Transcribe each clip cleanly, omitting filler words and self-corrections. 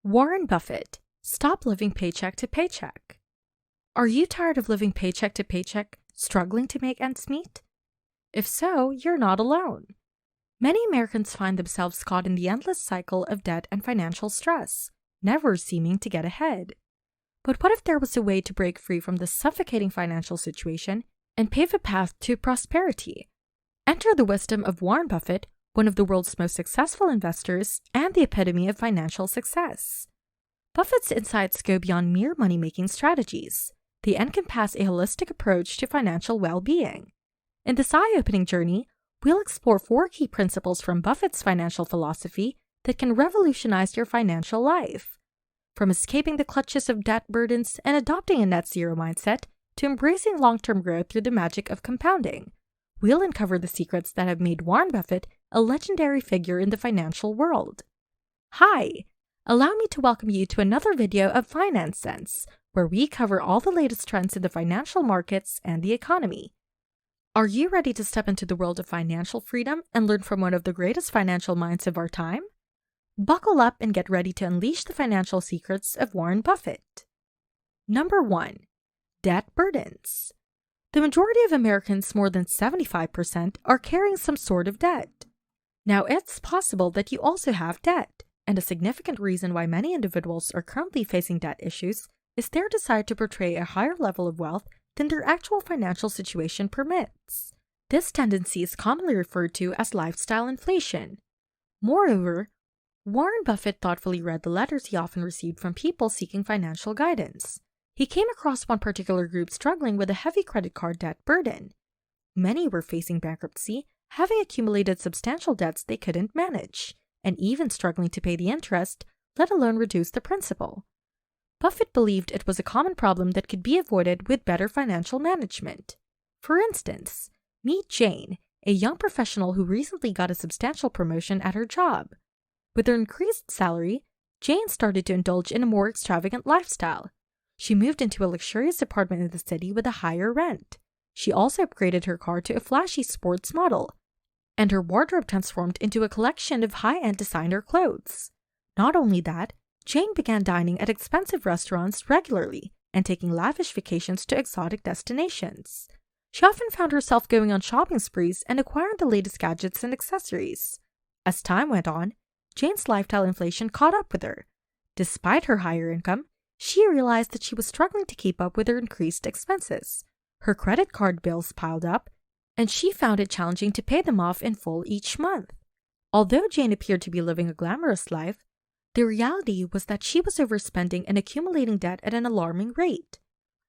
Warren Buffett, stop living paycheck to paycheck. Are you tired of living paycheck to paycheck, struggling to make ends meet? If so, you're not alone. Many Americans find themselves caught in the endless cycle of debt and financial stress, never seeming to get ahead. But what if there was a way to break free from this suffocating financial situation and pave a path to prosperity? Enter the wisdom of Warren Buffett, one of the world's most successful investors and the epitome of financial success. Buffett's insights go beyond mere money-making strategies. They encompass a holistic approach to financial well-being. In this eye-opening journey, we'll explore 4 key principles from Buffett's financial philosophy that can revolutionize your financial life. From escaping the clutches of debt burdens and adopting a net-zero mindset to embracing long-term growth through the magic of compounding, we'll uncover the secrets that have made Warren Buffett a legendary figure in the financial world. Hi! Allow me to welcome you to another video of Finance Sense, where we cover all the latest trends in the financial markets and the economy. Are you ready to step into the world of financial freedom and learn from one of the greatest financial minds of our time? Buckle up and get ready to unleash the financial secrets of Warren Buffett. Number 1. Debt burdens. The majority of Americans, more than 75%, are carrying some sort of debt. Now, it's possible that you also have debt, and a significant reason why many individuals are currently facing debt issues is their desire to portray a higher level of wealth than their actual financial situation permits. This tendency is commonly referred to as lifestyle inflation. Moreover, Warren Buffett thoughtfully read the letters he often received from people seeking financial guidance. He came across one particular group struggling with a heavy credit card debt burden. Many were facing bankruptcy, having accumulated substantial debts they couldn't manage, and even struggling to pay the interest, let alone reduce the principal. Buffett believed it was a common problem that could be avoided with better financial management. For instance, meet Jane, a young professional who recently got a substantial promotion at her job. With her increased salary, Jane started to indulge in a more extravagant lifestyle. She moved into a luxurious apartment in the city with a higher rent. She also upgraded her car to a flashy sports model, and her wardrobe transformed into a collection of high-end designer clothes. Not only that, Jane began dining at expensive restaurants regularly and taking lavish vacations to exotic destinations. She often found herself going on shopping sprees and acquiring the latest gadgets and accessories. As time went on, Jane's lifestyle inflation caught up with her. Despite her higher income, she realized that she was struggling to keep up with her increased expenses. Her credit card bills piled up, and she found it challenging to pay them off in full each month. Although Jane appeared to be living a glamorous life, the reality was that she was overspending and accumulating debt at an alarming rate.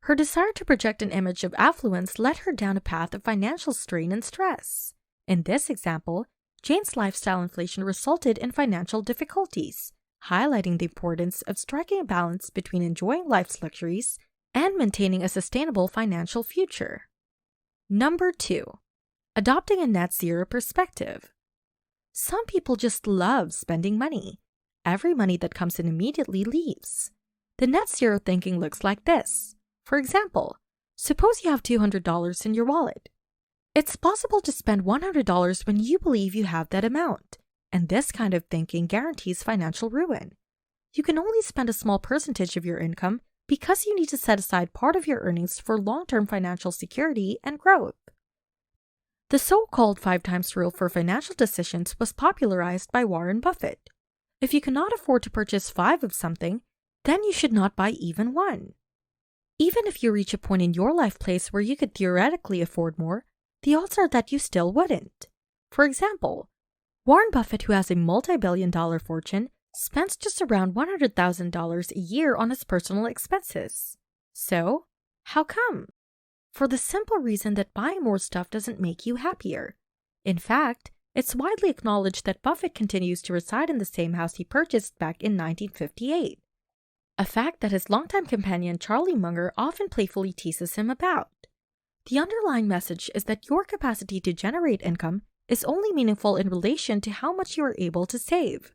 Her desire to project an image of affluence led her down a path of financial strain and stress. In this example, Jane's lifestyle inflation resulted in financial difficulties, highlighting the importance of striking a balance between enjoying life's luxuries and maintaining a sustainable financial future. Number 2. Adopting a net-zero perspective. Some people just love spending money. Every money that comes in immediately leaves. The net-zero thinking looks like this. For example, suppose you have $200 in your wallet. It's possible to spend $100 when you believe you have that amount, and this kind of thinking guarantees financial ruin. You can only spend a small percentage of your income because you need to set aside part of your earnings for long-term financial security and growth. The so-called 5 times rule for financial decisions was popularized by Warren Buffett. If you cannot afford to purchase 5 of something, then you should not buy even 1. Even if you reach a point in your life place where you could theoretically afford more, the odds are that you still wouldn't. For example, Warren Buffett, who has a multi-billion-dollar fortune, spends just around $100,000 a year on his personal expenses. So, how come? For the simple reason that buying more stuff doesn't make you happier. In fact, it's widely acknowledged that Buffett continues to reside in the same house he purchased back in 1958, a fact that his longtime companion Charlie Munger often playfully teases him about. The underlying message is that your capacity to generate income is only meaningful in relation to how much you are able to save.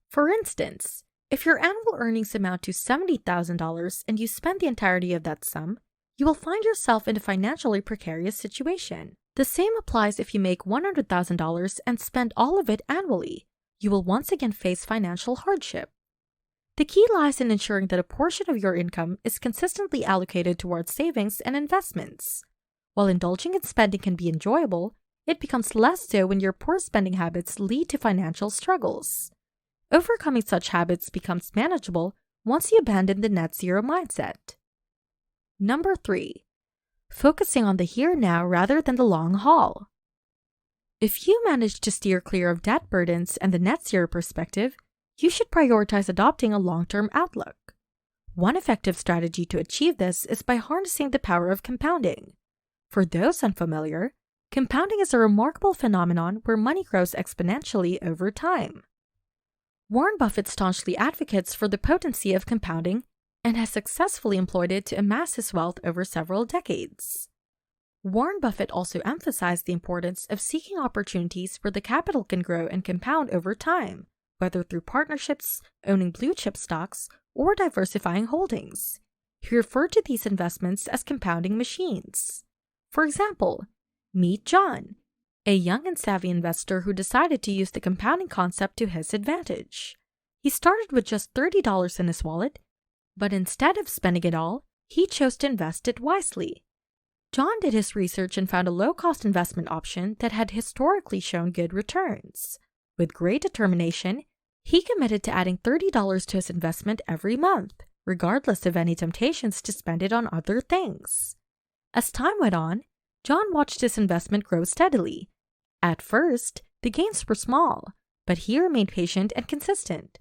For instance, if your annual earnings amount to $70,000 and you spend the entirety of that sum, you will find yourself in a financially precarious situation. The same applies if you make $100,000 and spend all of it annually. You will once again face financial hardship. The key lies in ensuring that a portion of your income is consistently allocated towards savings and investments. While indulging in spending can be enjoyable, it becomes less so when your poor spending habits lead to financial struggles. Overcoming such habits becomes manageable once you abandon the net zero mindset. Number 3. Focusing on the here and now rather than the long haul. If you manage to steer clear of debt burdens and the net zero perspective, you should prioritize adopting a long-term outlook. One effective strategy to achieve this is by harnessing the power of compounding. For those unfamiliar, compounding is a remarkable phenomenon where money grows exponentially over time. Warren Buffett staunchly advocates for the potency of compounding and has successfully employed it to amass his wealth over several decades. Warren Buffett also emphasized the importance of seeking opportunities where the capital can grow and compound over time, whether through partnerships, owning blue-chip stocks, or diversifying holdings. He referred to these investments as compounding machines. For example, meet John, a young and savvy investor who decided to use the compounding concept to his advantage. He started with just $30 in his wallet, but instead of spending it all, he chose to invest it wisely. John did his research and found a low-cost investment option that had historically shown good returns. With great determination, he committed to adding $30 to his investment every month, regardless of any temptations to spend it on other things. As time went on, John watched his investment grow steadily. At first, the gains were small, but he remained patient and consistent.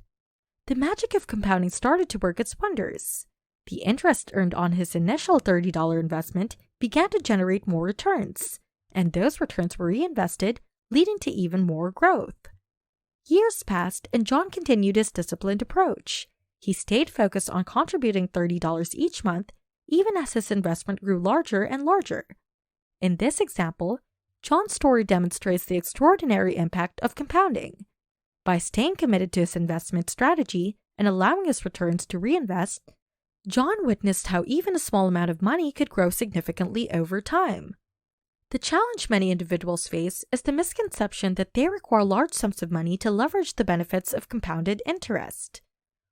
The magic of compounding started to work its wonders. The interest earned on his initial $30 investment began to generate more returns, and those returns were reinvested, leading to even more growth. Years passed, and John continued his disciplined approach. He stayed focused on contributing $30 each month, even as his investment grew larger and larger. In this example, John's story demonstrates the extraordinary impact of compounding. By staying committed to his investment strategy and allowing his returns to reinvest, John witnessed how even a small amount of money could grow significantly over time. The challenge many individuals face is the misconception that they require large sums of money to leverage the benefits of compounded interest.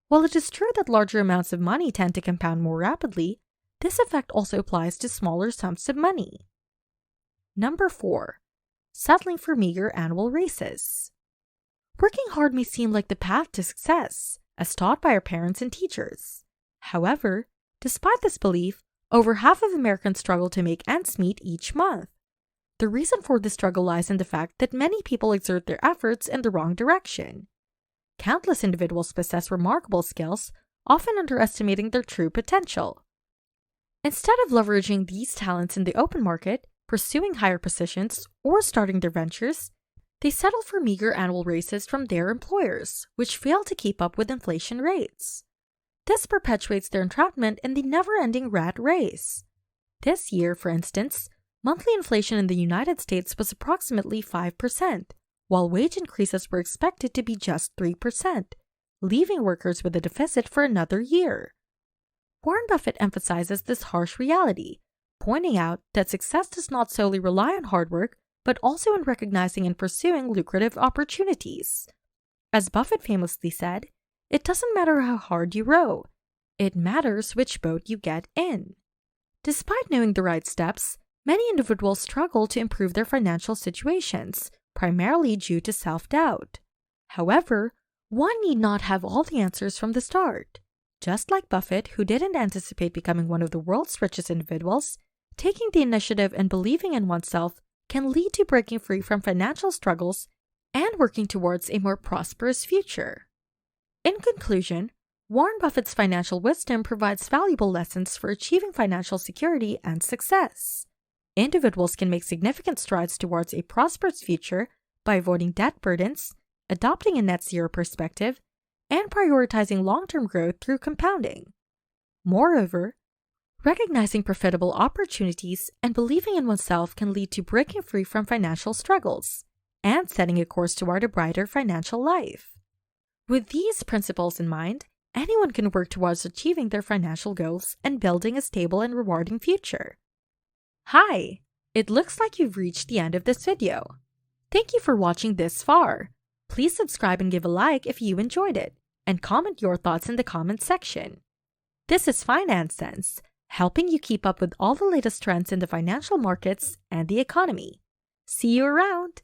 While it is true that larger amounts of money tend to compound more rapidly, this effect also applies to smaller sums of money. Number 4. Settling for meager annual raises. Working hard may seem like the path to success, as taught by our parents and teachers. However, despite this belief, over half of Americans struggle to make ends meet each month. The reason for this struggle lies in the fact that many people exert their efforts in the wrong direction. Countless individuals possess remarkable skills, often underestimating their true potential. Instead of leveraging these talents in the open market, pursuing higher positions, or starting their ventures, they settle for meager annual raises from their employers, which fail to keep up with inflation rates. This perpetuates their entrapment in the never-ending rat race. This year, for instance, monthly inflation in the United States was approximately 5%, while wage increases were expected to be just 3%, leaving workers with a deficit for another year. Warren Buffett emphasizes this harsh reality, pointing out that success does not solely rely on hard work, but also in recognizing and pursuing lucrative opportunities. As Buffett famously said, "It doesn't matter how hard you row, it matters which boat you get in." Despite knowing the right steps, many individuals struggle to improve their financial situations, primarily due to self-doubt. However, one need not have all the answers from the start. Just like Buffett, who didn't anticipate becoming one of the world's richest individuals, taking the initiative and believing in oneself can lead to breaking free from financial struggles and working towards a more prosperous future. In conclusion, Warren Buffett's financial wisdom provides valuable lessons for achieving financial security and success. Individuals can make significant strides towards a prosperous future by avoiding debt burdens, adopting a net zero perspective, and prioritizing long-term growth through compounding. Moreover, recognizing profitable opportunities and believing in oneself can lead to breaking free from financial struggles and setting a course toward a brighter financial life. With these principles in mind, anyone can work towards achieving their financial goals and building a stable and rewarding future. Hi! It looks like you've reached the end of this video. Thank you for watching this far. Please subscribe and give a like if you enjoyed it. and comment your thoughts in the comments section. This is Finance Sense, helping you keep up with all the latest trends in the financial markets and the economy. See you around!